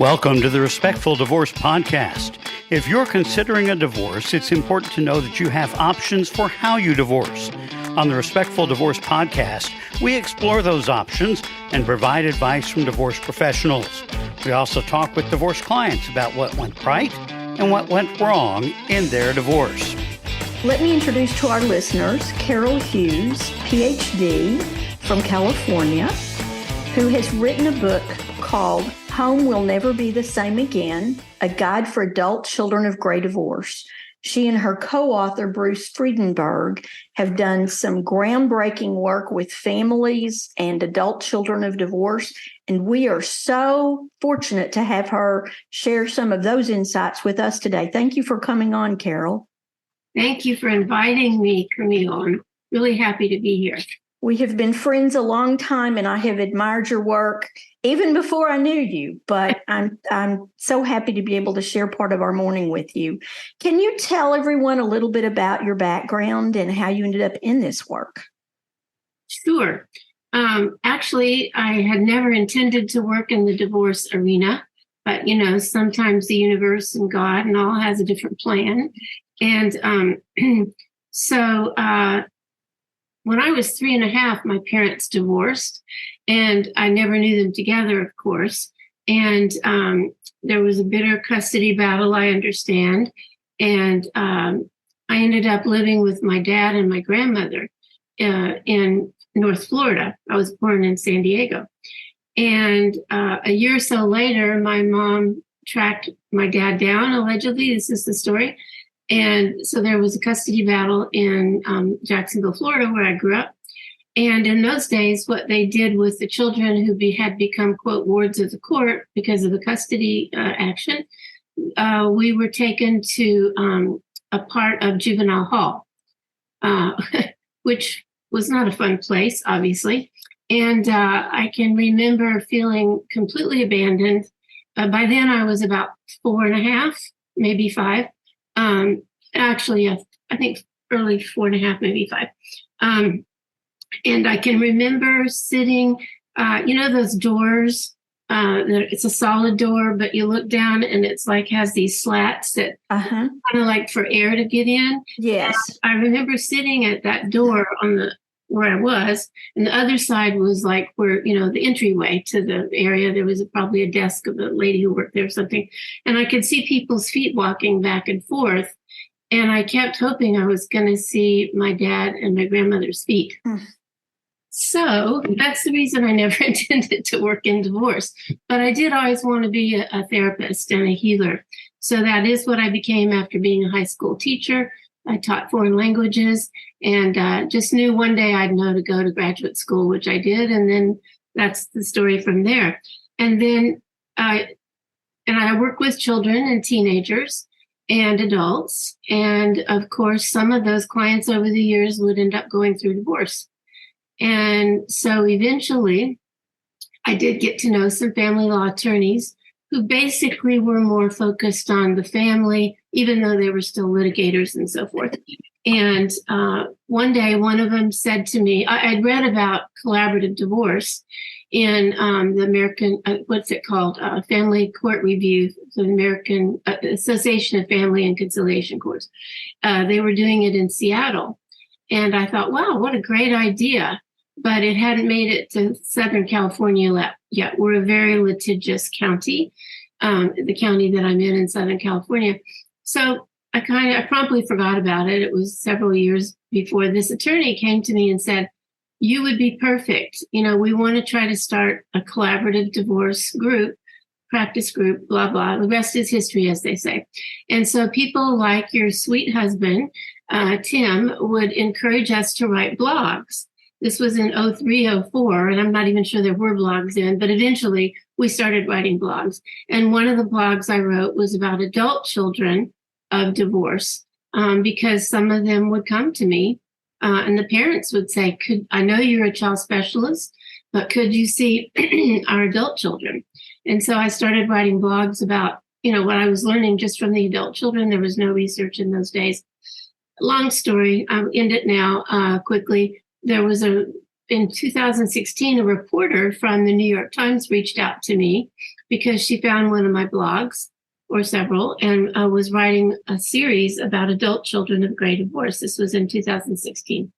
Welcome to the Respectful Divorce Podcast. If you're considering a divorce, it's important to know that you have options for how you divorce. On the Respectful Divorce Podcast, we explore those options and provide advice from divorce professionals. We also talk with divorce clients about what went right and what went wrong in their divorce. Let me introduce to our listeners Carol Hughes, PhD from California, who has written a book called Home Will Never Be the Same Again, a guide for adult children of gray divorce. She and her co-author, Bruce Friedenberg, have done some groundbreaking work with families and adult children of divorce, and we are so fortunate to have her share some of those insights with us today. Thank you for coming on, Carol. Thank you for inviting me, Camille. I'm really happy to be here. We have been friends a long time, and I have admired your work even before I knew you, but I'm so happy to be able to share part of our morning with you. Can you tell everyone a little bit about your background and how you ended up in this work? Sure. Actually, I had never intended to work in the divorce arena, but, sometimes the universe and God and all has a different plan. And so when I was 3.5, my parents divorced, and I never knew them together, of course. And there was a bitter custody battle, I understand. And I ended up living with my dad and my grandmother in North Florida. I was born in San Diego. And a year or so later, my mom tracked my dad down, allegedly. This is the story. And so there was a custody battle in Jacksonville, Florida, where I grew up. And in those days, what they did with the children who had become, quote, wards of the court because of the custody action, we were taken to a part of juvenile hall, which was not a fun place, obviously. And I can remember feeling completely abandoned. By then, I was about 4.5, maybe 5. Actually, I think early 4.5, maybe 5. And I can remember sitting, those doors, it's a solid door, but you look down and it's like has these slats that kind of like for air to get in. Yes. And I remember sitting at that door where I was, and the other side was like where, the entryway to the area. There was probably a desk of a lady who worked there or something. And I could see people's feet walking back and forth. And I kept hoping I was going to see my dad and my grandmother's feet. So that's the reason I never intended to work in divorce. But I did always want to be a therapist and a healer. So that is what I became after being a high school teacher. I taught foreign languages and just knew one day I'd know to go to graduate school, which I did. And then that's the story from there. And then I work with children and teenagers and adults. And of course, some of those clients over the years would end up going through divorce. And so eventually I did get to know some family law attorneys who basically were more focused on the family, even though they were still litigators and so forth. And one day, one of them said to me, I'd read about collaborative divorce in the American, what's it called? Family Court Review, the American Association of Family and Conciliation Courts. They were doing it in Seattle. And I thought, wow, what a great idea. But it hadn't made it to Southern California yet. We're a very litigious county, the county that I'm in Southern California. So I promptly forgot about it. It was several years before this attorney came to me and said, you would be perfect. We want to try to start a collaborative divorce group, practice group, blah, blah. The rest is history, as they say. And so people like your sweet husband, Tim, would encourage us to write blogs. This was in 2003, 2004, and I'm not even sure there were blogs then, but eventually we started writing blogs. And one of the blogs I wrote was about adult children of divorce, because some of them would come to me and the parents would say, I know you're a child specialist, but could you see our adult children? And so I started writing blogs about, what I was learning just from the adult children. There was no research in those days. Long story, I'll end it now quickly. There was in 2016, a reporter from the New York Times reached out to me because she found one of my blogs, or several, and I was writing a series about adult children of gray divorce. This was in 2016.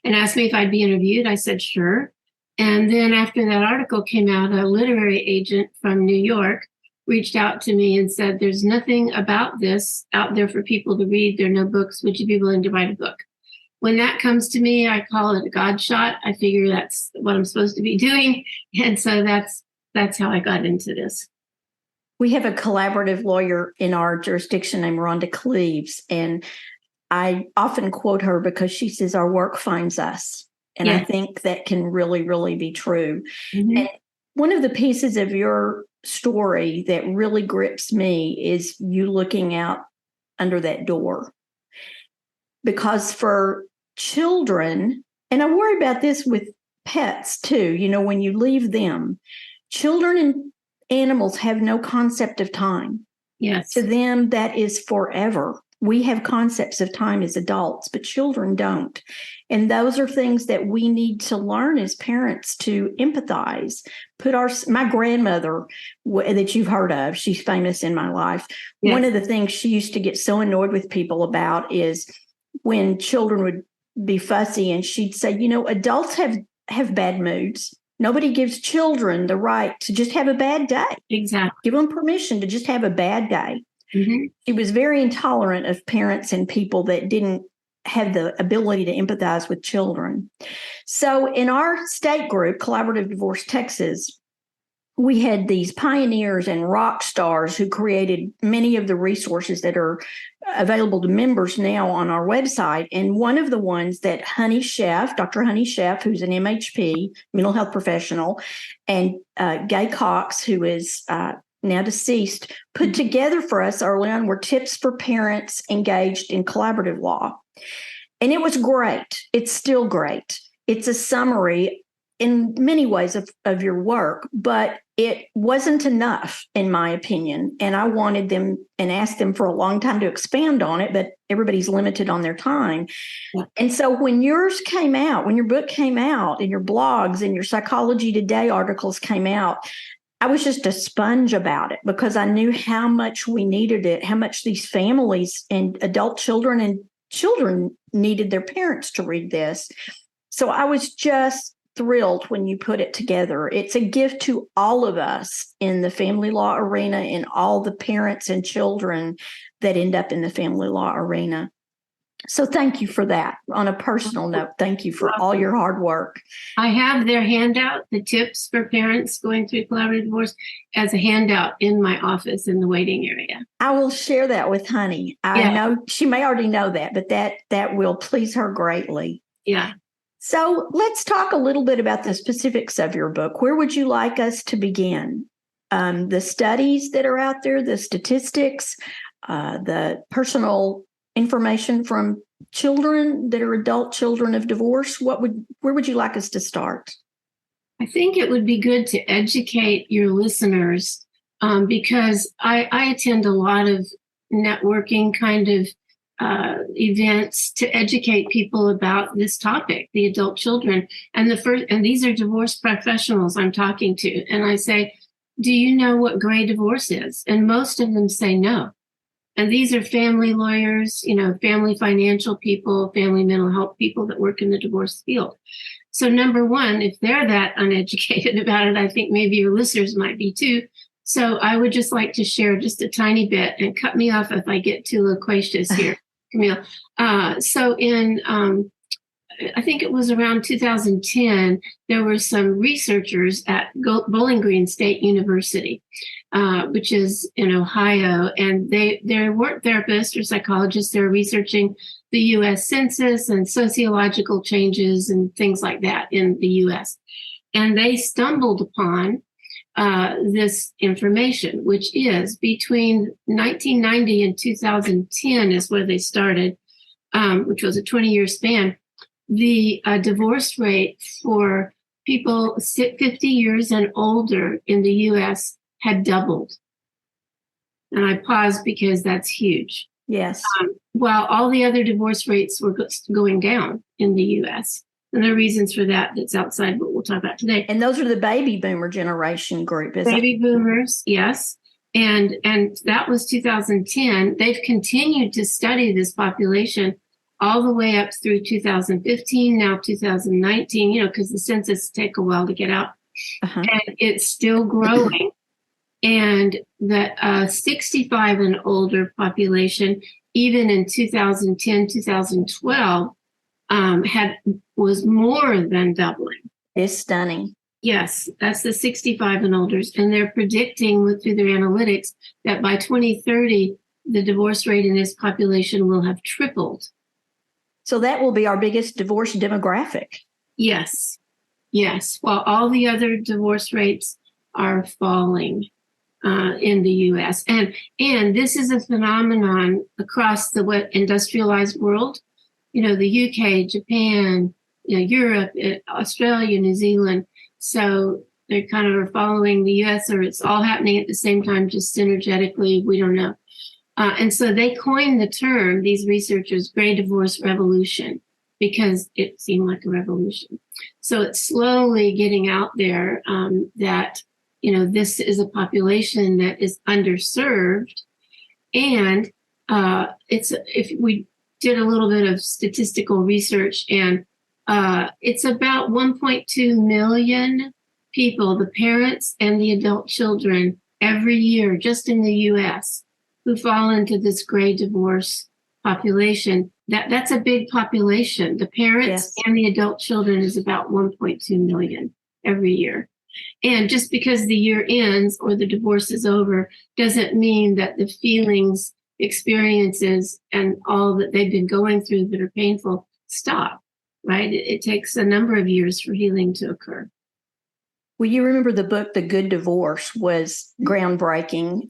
And asked me if I'd be interviewed. I said, sure. And then after that article came out, a literary agent from New York reached out to me and said, there's nothing about this out there for people to read. There are no books. Would you be willing to write a book? When that comes to me, I call it a God shot. I figure that's what I'm supposed to be doing. And so that's how I got into this. We have a collaborative lawyer in our jurisdiction named Rhonda Cleaves, and I often quote her because she says our work finds us. And Yes. I think that can really, really be true. Mm-hmm. And one of the pieces of your story that really grips me is you looking out under that door. Because for children, and I worry about this with pets too, when you leave them, children and animals have no concept of time. Yes. To them, that is forever. We have concepts of time as adults, but children don't. And those are things that we need to learn as parents to empathize. My grandmother that you've heard of, she's famous in my life. Yes. One of the things she used to get so annoyed with people about is when children would be fussy, and she'd say, adults have bad moods. Nobody gives children the right to just have a bad day. Exactly. Give them permission to just have a bad day. Mm-hmm. She was very intolerant of parents and people that didn't have the ability to empathize with children. So in our state group, Collaborative Divorce Texas, we had these pioneers and rock stars who created many of the resources that are available to members now on our website. And one of the ones that Dr. Honey Sheff, who's an MHP, mental health professional, and Gay Cox, who is now deceased, put together for us early on were tips for parents engaged in collaborative law. And it was great. It's still great. It's a summary in many ways of your work, but it wasn't enough, in my opinion. And I wanted them and asked them for a long time to expand on it, but everybody's limited on their time. Yeah. And so when your book came out, and your blogs and your Psychology Today articles came out, I was just a sponge about it because I knew how much we needed it, how much these families and adult children and children needed their parents to read this. So I was just thrilled when you put it together. It's a gift to all of us in the family law arena and all the parents and children that end up in the family law arena. So thank you for that. On a personal note, thank you for all your hard work. I have their handout, the tips for parents going through collaborative divorce, as a handout in my office in the waiting area. I will share that with Honey. I know she may already know that, but that will please her greatly. Yeah. So let's talk a little bit about the specifics of your book. Where would you like us to begin? The studies that are out there, the statistics, the personal information from children that are adult children of divorce. Where would you like us to start? I think it would be good to educate your listeners because I attend a lot of networking kind of events to educate people about this topic, the adult children. And these are divorce professionals I'm talking to. And I say, do you know what gray divorce is? And most of them say no. And these are family lawyers, family financial people, family mental health people that work in the divorce field. So number one, if they're that uneducated about it, I think maybe your listeners might be too. So I would just like to share just a tiny bit, and cut me off if I get too loquacious here, Camille. So in, I think it was around 2010, there were some researchers at Bowling Green State University, which is in Ohio, and they weren't therapists or psychologists. They were researching the U.S. Census and sociological changes and things like that in the U.S. And they stumbled upon this information, which is between 1990 and 2010 is where they started, which was a 20-year span. The divorce rate for people 50 years and older in the U.S. had doubled. And I paused because that's huge. Yes. While all the other divorce rates were going down in the U.S. And there are reasons for that that's outside what we'll talk about today. And those are the baby boomer generation group, is it? Baby boomers, yes. And that was 2010. They've continued to study this population all the way up through 2015, now 2019, because the census take a while to get out. Uh-huh. And it's still growing. And the 65 and older population, even in 2010, 2012, was more than doubling. It's stunning. Yes, that's the 65 and olders. And they're predicting through their analytics that by 2030, the divorce rate in this population will have tripled. So that will be our biggest divorce demographic. Yes. While all the other divorce rates are falling in the U.S. And this is a phenomenon across the industrialized world. The UK, Japan, Europe, Australia, New Zealand. So they kind of are following the U.S., or it's all happening at the same time, just synergetically. We don't know. And so they coined the term, these researchers, Gray Divorce Revolution, because it seemed like a revolution. So it's slowly getting out there that, this is a population that is underserved. And if we did a little bit of statistical research, and it's about 1.2 million people, the parents and the adult children, every year, just in the U.S., who fall into this gray divorce population. That's a big population. The parents and the adult children is about 1.2 million every year. And just because the year ends or the divorce is over doesn't mean that the feelings, experiences, and all that they've been going through that are painful stop, right? It takes a number of years for healing to occur. Well, you remember the book, The Good Divorce, was groundbreaking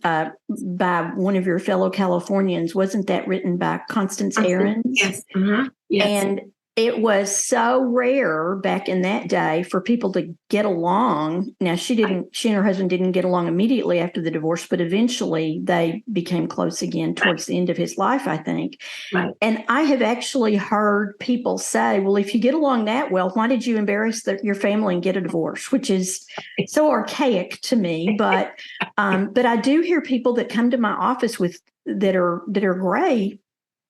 by one of your fellow Californians. Wasn't that written by Constance Ahrens? Yes. Uh-huh. Yes. And it was so rare back in that day for people to get along. Now, she and her husband didn't get along immediately after the divorce, but eventually they became close again towards the end of his life, I think. Right. And I have actually heard people say, well, if you get along that well, why did you embarrass your family and get a divorce? Which is so archaic to me. But I do hear people that come to my office that are gray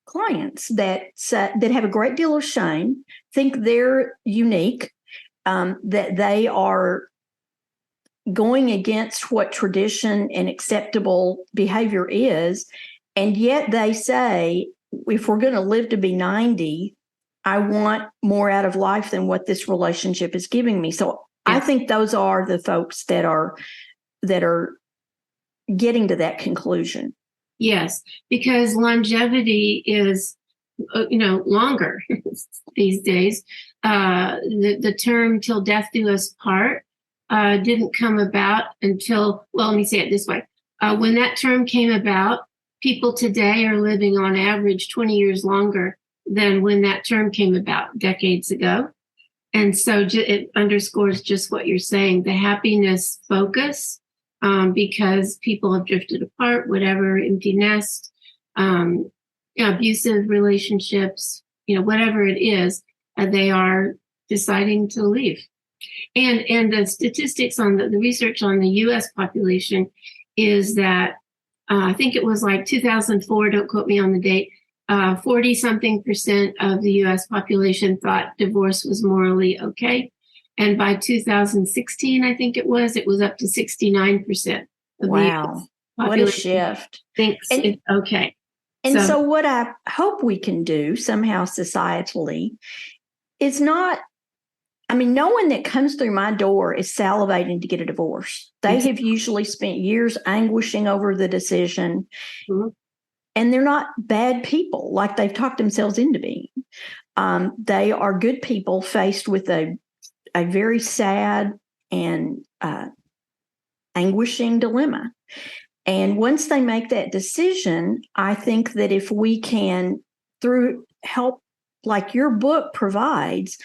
clients that have a great deal of shame, think they're unique, that they are going against what tradition and acceptable behavior is, and yet they say, if we're going to live to be 90, I want more out of life than what this relationship is giving me. So I think those are the folks that are getting to that conclusion. Yes, because longevity is, longer these days. The term "till death do us part" didn't come about until, let me say it this way. When that term came about, people today are living on average 20 years longer than when that term came about decades ago. And so it underscores just what you're saying, the happiness focus. Because people have drifted apart, whatever, empty nest, abusive relationships, whatever it is, they are deciding to leave. And the statistics on the research on the U.S. population is that I think it was like 2004, don't quote me on the date, 40-something% of the U.S. population thought divorce was morally okay. And by 2016, I think it was up to 69%. Wow. What a shift. Thinks it's okay. And so what I hope we can do somehow societally is no one that comes through my door is salivating to get a divorce. They have usually spent years anguishing over the decision. Mm-hmm. And they're not bad people like they've talked themselves into being. They are good people faced with a very sad and anguishing dilemma. And once they make that decision, I think that if we can, through help like your book provides,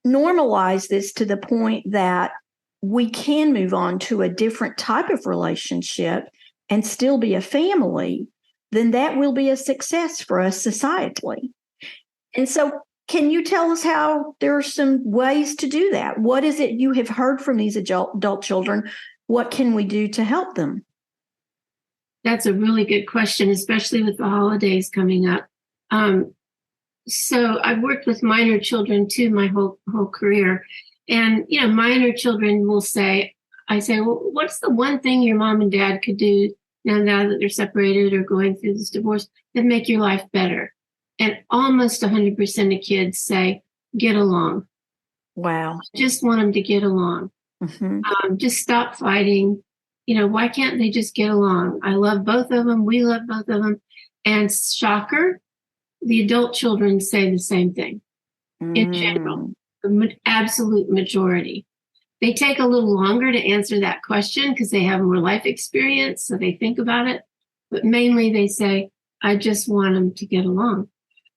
normalize this to the point that we can move on to a different type of relationship and still be a family, then that will be a success for us societally. And so Can you tell us how there are some ways to do that? What is it you have heard from these adult children? What can we do to help them? That's a really good question, especially with the holidays coming up. So I've worked with minor children too my whole career. And, minor children will say, well, what's the one thing your mom and dad could do now that they're separated or going through this divorce that make your life better? And almost 100% of kids say, get along. Wow. I just want them to get along. Mm-hmm. Just stop fighting. Why can't they just get along? I love both of them. We love both of them. And shocker, the adult children say the same thing in general, the absolute majority. They take a little longer to answer that question because they have more life experience, so they think about it. But mainly they say, I just want them to get along.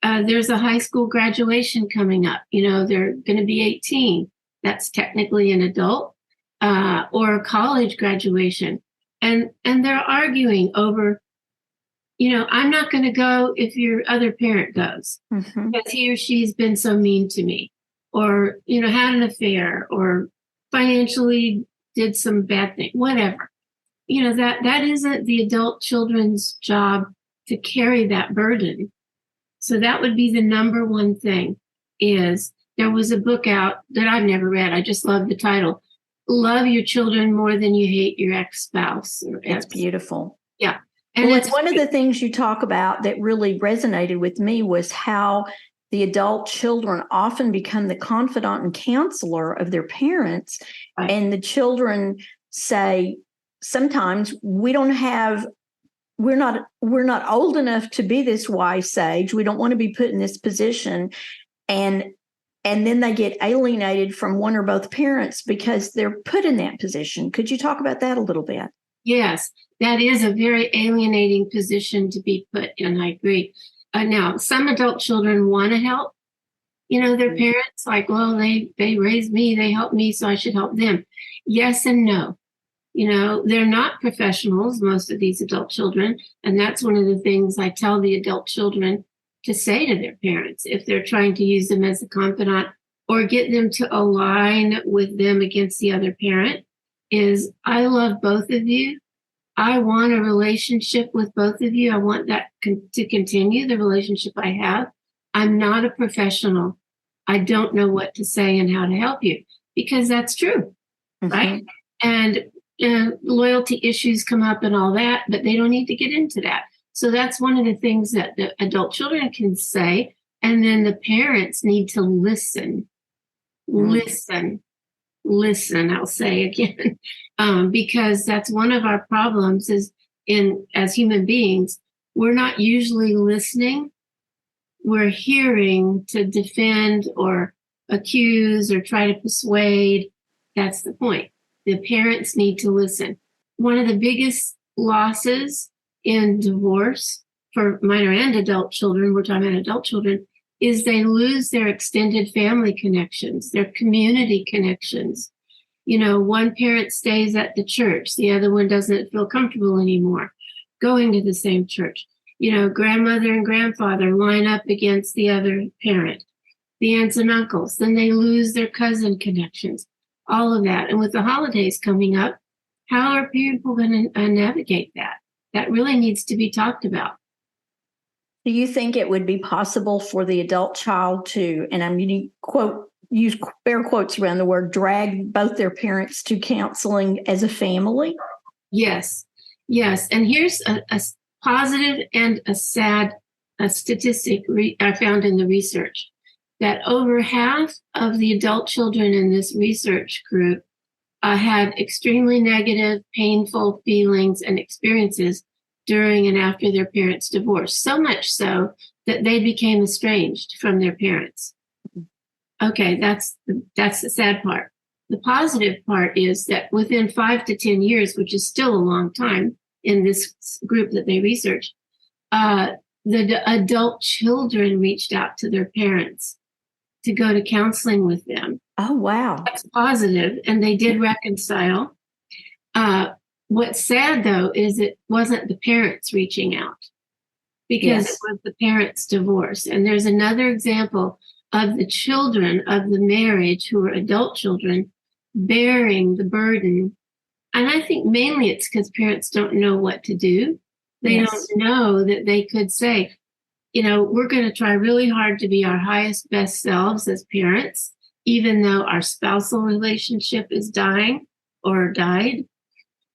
There's a high school graduation coming up. They're going to be 18. That's technically an adult. Or a college graduation. And they're arguing over, I'm not going to go if your other parent goes because he or she's been so mean to me or, had an affair or financially did some bad thing, whatever. That isn't the adult children's job to carry that burden. So that would be the number one thing. Is there was a book out that I've never read. I just love the title. Love your children more than you hate your ex-spouse. It's beautiful. Yeah. And it's one of the things you talk about that really resonated with me was how the adult children often become the confidant and counselor of their parents. Right. And the children say, sometimes we're not old enough to be this wise sage. We don't want to be put in this position. And then they get alienated from one or both parents because they're put in that position. Could you talk about that a little bit? Yes, that is a very alienating position to be put in. I agree. Now, some adult children want to help, their parents, like, well, they raised me, they helped me, so I should help them. Yes and no. They're not professionals, most of these adult children. And that's one of the things I tell the adult children to say to their parents if they're trying to use them as a confidant or get them to align with them against the other parent is, I love both of you. I want a relationship with both of you. I want that to continue, the relationship I have. I'm not a professional. I don't know what to say and how to help you, because that's true, right? And loyalty issues come up and all that, but they don't need to get into that. So that's one of the things that the adult children can say. And then the parents need to listen. Listen, I'll say again, because that's one of our problems is as human beings, we're not usually listening. We're hearing to defend or accuse or try to persuade. That's the point. The parents need to listen. One of the biggest losses in divorce for minor and adult children, we're talking about adult children, is they lose their extended family connections, their community connections. One parent stays at the church, the other one doesn't feel comfortable anymore going to the same church. Grandmother and grandfather line up against the other parent, the aunts and uncles, then they lose their cousin connections, all of that. And with the holidays coming up, how are people going to navigate that? That really needs to be talked about. Do you think it would be possible for the adult child to, and I'm going to use air quotes around the word, drag both their parents to counseling as a family? Yes. And here's a positive and a sad statistic I found in the research, that over half of the adult children in this research group had extremely negative, painful feelings and experiences during and after their parents' divorce, so much so that they became estranged from their parents. Okay, that's the sad part. The positive part is that within 5 to 10 years, which is still a long time in this group that they researched, the adult children reached out to their parents to go to counseling with them. Oh, wow. That's positive, and they did reconcile. What's sad, though, is it wasn't the parents reaching out, because it was the parents' divorce. And there's another example of the children of the marriage who are adult children bearing the burden. And I think mainly it's because parents don't know what to do. They don't know that they could say, we're going to try really hard to be our highest, best selves as parents, even though our spousal relationship is dying or died.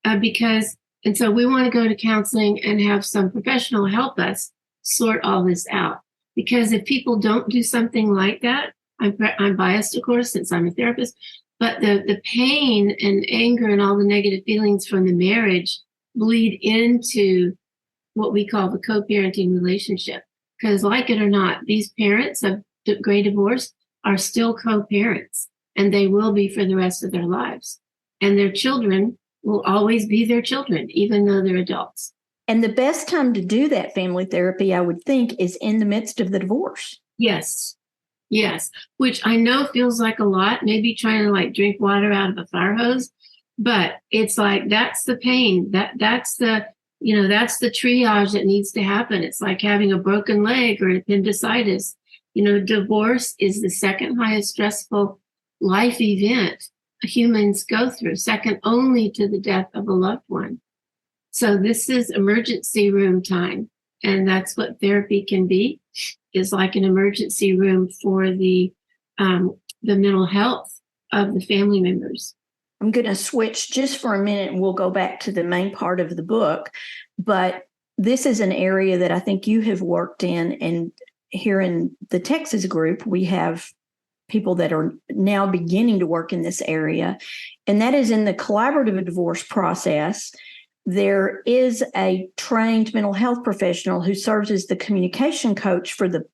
And so we want to go to counseling and have some professional help us sort all this out. Because if people don't do something like that, I'm biased, of course, since I'm a therapist, but the pain and anger and all the negative feelings from the marriage bleed into what we call the co-parenting relationship. Because like it or not, these parents of gray divorce are still co-parents, and they will be for the rest of their lives. And their children will always be their children, even though they're adults. And the best time to do that family therapy, I would think, is in the midst of the divorce. Yes. Which I know feels like a lot, maybe trying to drink water out of a fire hose, but it's that's the pain. That's the triage that needs to happen. It's like having a broken leg or appendicitis. Divorce is the second highest stressful life event humans go through, second only to the death of a loved one. So this is emergency room time. And that's what therapy can be, is like an emergency room for the mental health of the family members. I'm going to switch just for a minute and we'll go back to the main part of the book. But this is an area that I think you have worked in. And here in the Texas group, we have people that are now beginning to work in this area. And that is in the collaborative divorce process. There is a trained mental health professional who serves as the communication coach for the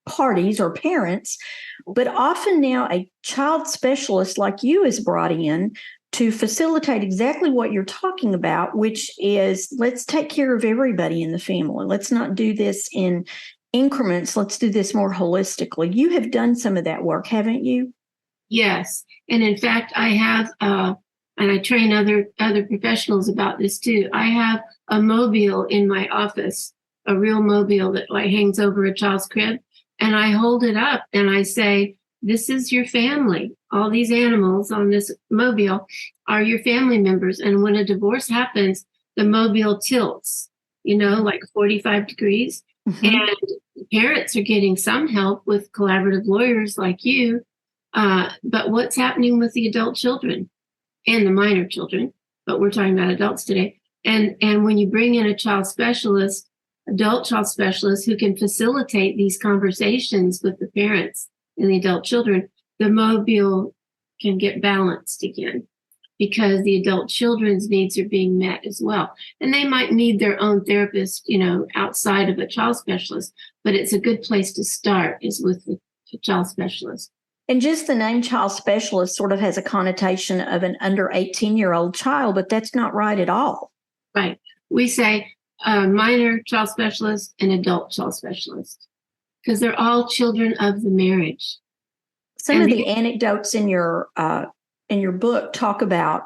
parties or parents, but often now a child specialist like you is brought in to facilitate exactly what you're talking about, which is let's take care of everybody in the family. Let's not do this in increments. Let's do this more holistically. You have done some of that work, haven't you? Yes. And in fact, I have, and I train other professionals about this too. I have a mobile in my office, a real mobile that hangs over a child's crib. And I hold it up and I say, this is your family. All these animals on this mobile are your family members. And when a divorce happens, the mobile tilts, 45 degrees. Mm-hmm. And parents are getting some help with collaborative lawyers like you. But what's happening with the adult children and the minor children? But we're talking about adults today. And when you bring in a child specialist, adult child specialist who can facilitate these conversations with the parents and the adult children, the mobile can get balanced again because the adult children's needs are being met as well. And they might need their own therapist, outside of a child specialist, but it's a good place to start is with the child specialist. And just the name child specialist sort of has a connotation of an under 18-year-old child, but that's not right at all. Right. We say minor child specialist and adult child specialist because they're all children of the marriage. Some of the anecdotes in your book talk about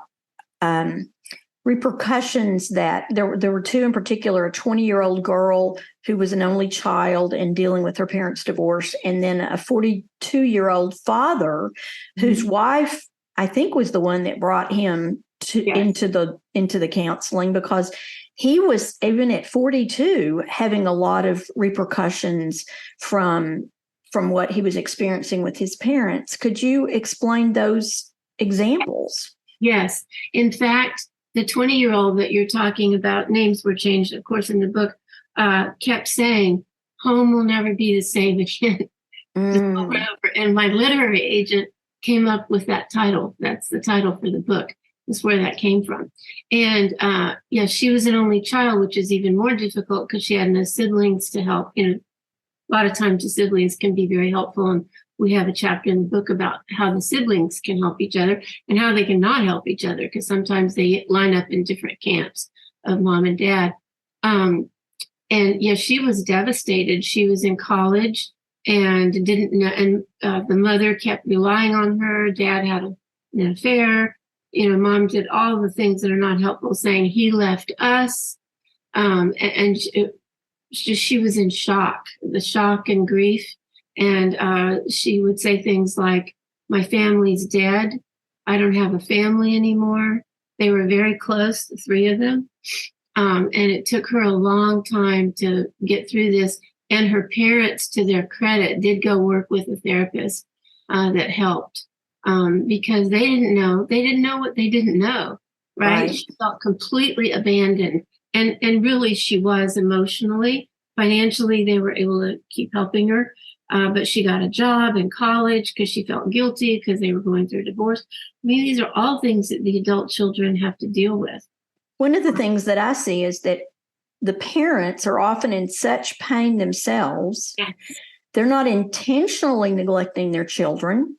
repercussions that there were two in particular, a 20-year-old girl who was an only child and dealing with her parents' divorce, and then a 42-year-old father whose wife, I think, was the one that brought him into the counseling because he was, even at 42, having a lot of repercussions from what he was experiencing with his parents. Could you explain those examples? Yes. In fact, the 20-year-old that you're talking about, names were changed, of course, in the book, kept saying, home will never be the same again. Just over and over. And my literary agent came up with that title. That's the title for the book. That's where that came from. And she was an only child, which is even more difficult because she had no siblings to help. A lot of times the siblings can be very helpful. And we have a chapter in the book about how the siblings can help each other and how they cannot help each other because sometimes they line up in different camps of mom and dad. She was devastated. She was in college and didn't know. And the mother kept relying on her. Dad had an affair. Mom did all the things that are not helpful, saying he left us. She was in shock, the shock and grief. And she would say things like, my family's dead. I don't have a family anymore. They were very close, the three of them. And it took her a long time to get through this. And her parents, to their credit, did go work with a therapist that helped because they didn't know. They didn't know what they didn't know, right? She felt completely abandoned. And really, she was emotionally. Financially, they were able to keep helping her. But she got a job in college because she felt guilty because they were going through a divorce. I mean, these are all things that the adult children have to deal with. One of the things that I see is that the parents are often in such pain themselves. Yes. They're not intentionally neglecting their children,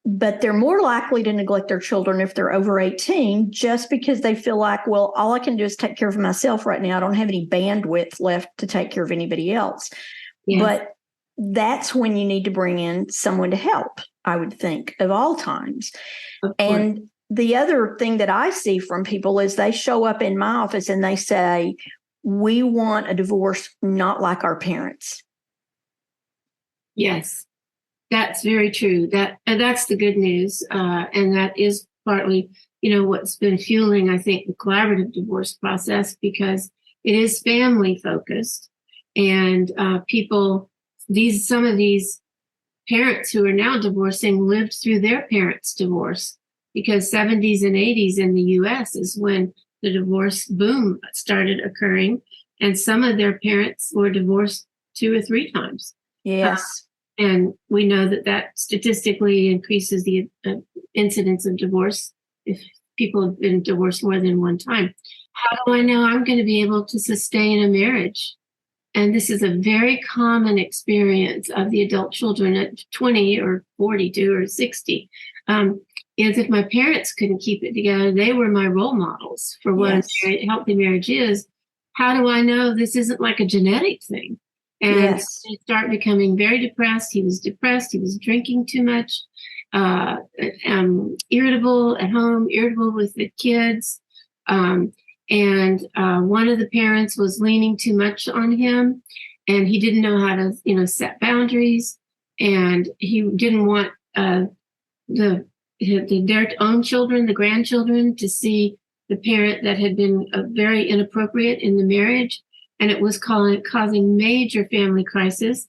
but they're more likely to neglect their children if they're over 18, just because they feel like, well, all I can do is take care of myself right now. I don't have any bandwidth left to take care of anybody else. Yes. But that's when you need to bring in someone to help, I would think, of all times. And the other thing that I see from people is they show up in my office and they say, we want a divorce not like our parents. Yes, that's very true. That's the good news. And that is partly, what's been fueling, I think, the collaborative divorce process, because it is family focused. And some of these parents who are now divorcing lived through their parents' divorce, because 70s and 80s in the U.S. is when the divorce boom started occurring. And some of their parents were divorced 2 or 3 times. Yes. And we know that statistically increases the incidence of divorce if people have been divorced more than one time. How do I know I'm going to be able to sustain a marriage? And this is a very common experience of the adult children at 20 or 42 or 60. Is if my parents couldn't keep it together, they were my role models for what a healthy marriage is. How do I know this isn't like a genetic thing? And they start becoming very depressed. He was depressed. He was drinking too much, irritable at home, irritable with the kids. And one of the parents was leaning too much on him, and he didn't know how to, set boundaries. And he didn't want their own children, the grandchildren, to see the parent that had been very inappropriate in the marriage. And it was causing major family crisis.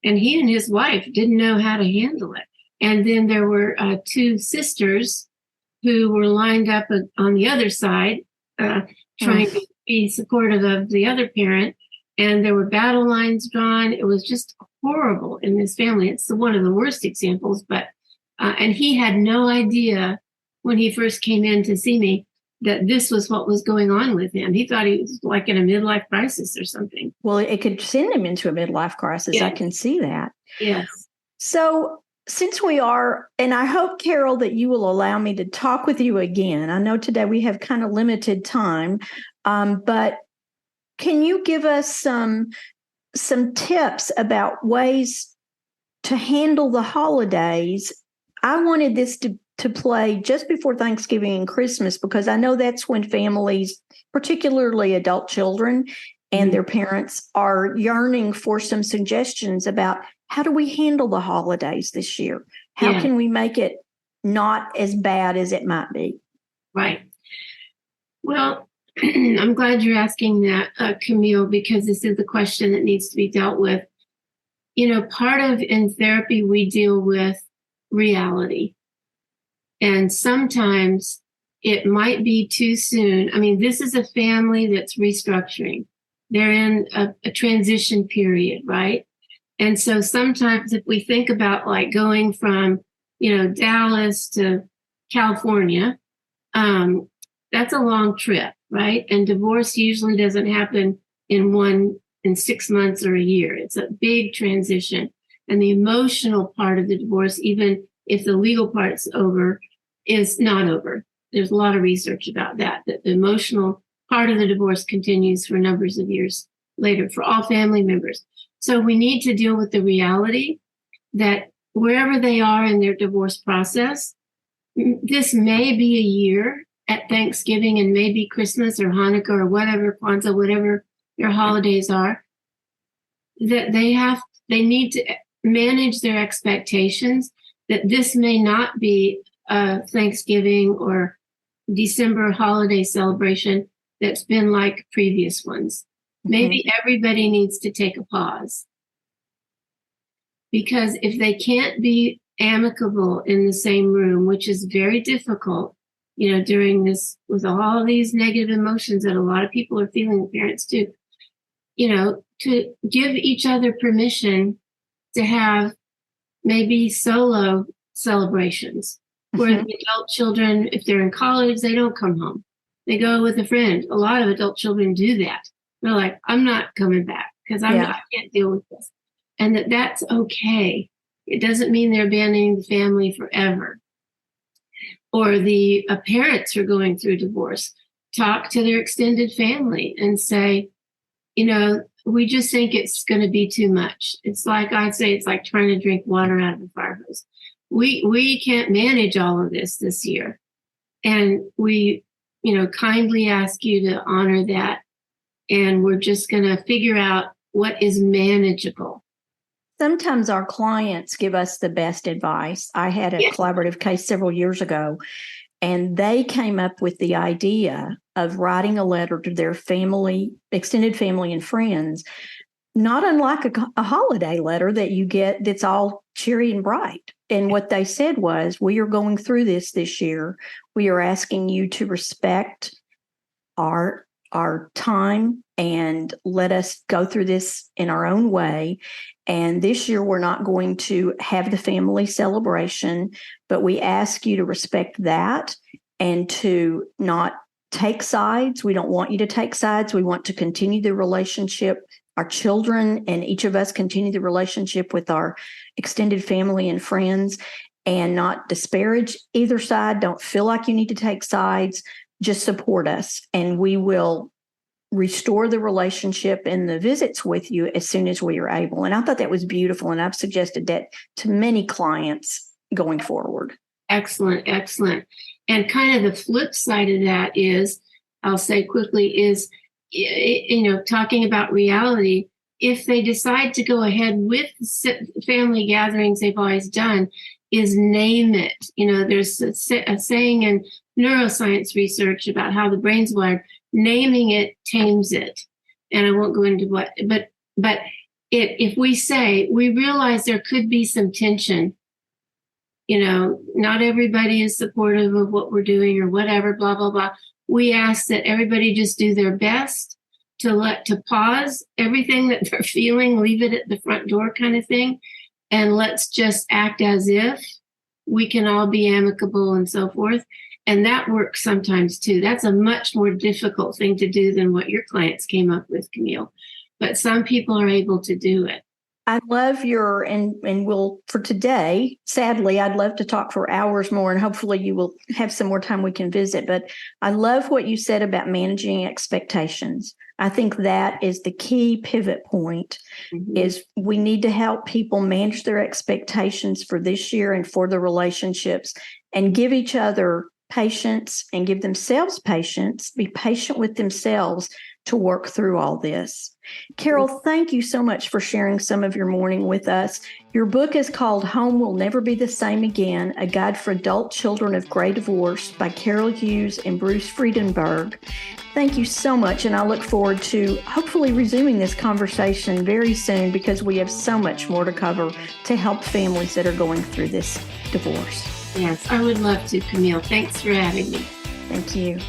And he and his wife didn't know how to handle it. And then there were 2 sisters who were lined up on the other side, trying to be supportive of the other parent. And there were battle lines drawn. It was just horrible in this family. It's one of the worst examples. But and he had no idea when he first came in to see me that this was what was going on with him. He thought he was like in a midlife crisis or something. Well, it could send him into a midlife crisis. Yeah. I can see that. Yes. So since we are, and I hope, Carol, that you will allow me to talk with you again. I know today we have kind of limited time, but can you give us some tips about ways to handle the holidays? I wanted this to play just before Thanksgiving and Christmas, because I know that's when families, particularly adult children and their parents, are yearning for some suggestions about how do we handle the holidays this year? How can we make it not as bad as it might be? Right. Well, I'm glad you're asking that, Camille, because this is the question that needs to be dealt with. Part of in therapy, we deal with reality. And sometimes it might be too soon. I mean, this is a family that's restructuring. They're in a transition period, right? And so sometimes if we think about like going from, Dallas to California, that's a long trip, right? And divorce usually doesn't happen in 6 months or a year. It's a big transition. And the emotional part of the divorce, even if the legal part's over, is not over. There's a lot of research about that the emotional part of the divorce continues for numbers of years later for all family members. So we need to deal with the reality that wherever they are in their divorce process, this may be a year at Thanksgiving and maybe Christmas or Hanukkah or whatever, Kwanzaa, whatever their holidays are, that they need to manage their expectations that this may not be a Thanksgiving or December holiday celebration that's been like previous ones. Maybe everybody needs to take a pause. Because if they can't be amicable in the same room, which is very difficult, during this, with all these negative emotions that a lot of people are feeling, parents too, to give each other permission to have maybe solo celebrations where the adult children, if they're in college, they don't come home. They go with a friend. A lot of adult children do that. They're like, I'm not coming back because I can't deal with this. And that's okay. It doesn't mean they're abandoning the family forever. Or the parents who are going through divorce, talk to their extended family and say, we just think it's going to be too much. It's like I say, it's like trying to drink water out of a fire hose. We can't manage all of this year. And we, kindly ask you to honor that. And we're just going to figure out what is manageable. Sometimes our clients give us the best advice. I had a collaborative case several years ago, and they came up with the idea of writing a letter to their family, extended family and friends, not unlike a holiday letter that you get that's all cheery and bright. And what they said was, we are going through this year. We are asking you to respect our time and let us go through this in our own way. And this year, we're not going to have the family celebration, but we ask you to respect that and to not take sides. We don't want you to take sides. We want to continue the relationship. Our children and each of us continue the relationship with our extended family and friends, and not disparage either side. Don't feel like you need to take sides. Just support us, and we will restore the relationship and the visits with you as soon as we are able. And I thought that was beautiful, and I've suggested that to many clients going forward. Excellent. And kind of the flip side of that is, I'll say quickly, is, talking about reality, if they decide to go ahead with family gatherings they've always done, is name it. There's a saying in neuroscience research about how the brain's wired. Naming it tames it. And I won't go into what, but if we say, we realize there could be some tension, not everybody is supportive of what we're doing or whatever, blah, blah, blah. We ask that everybody just do their best to pause everything that they're feeling, leave it at the front door kind of thing. And let's just act as if we can all be amicable and so forth. And that works sometimes too. That's a much more difficult thing to do than what your clients came up with, Camille. But some people are able to do it. I love and we'll, for today, sadly, I'd love to talk for hours more, and hopefully you will have some more time we can visit. But I love what you said about managing expectations. I think that is the key pivot point, is we need to help people manage their expectations for this year and for the relationships, and give each other patience and give themselves patience, be patient with themselves to work through all this. Carol, thank you so much for sharing some of your morning with us. Your book is called Home Will Never Be the Same Again, A Guide for Adult Children of Gray Divorce by Carol Hughes and Bruce Friedenberg. Thank you so much, and I look forward to hopefully resuming this conversation very soon, because we have so much more to cover to help families that are going through this divorce. Yes, I would love to, Camille. Thanks for having me. Thank you.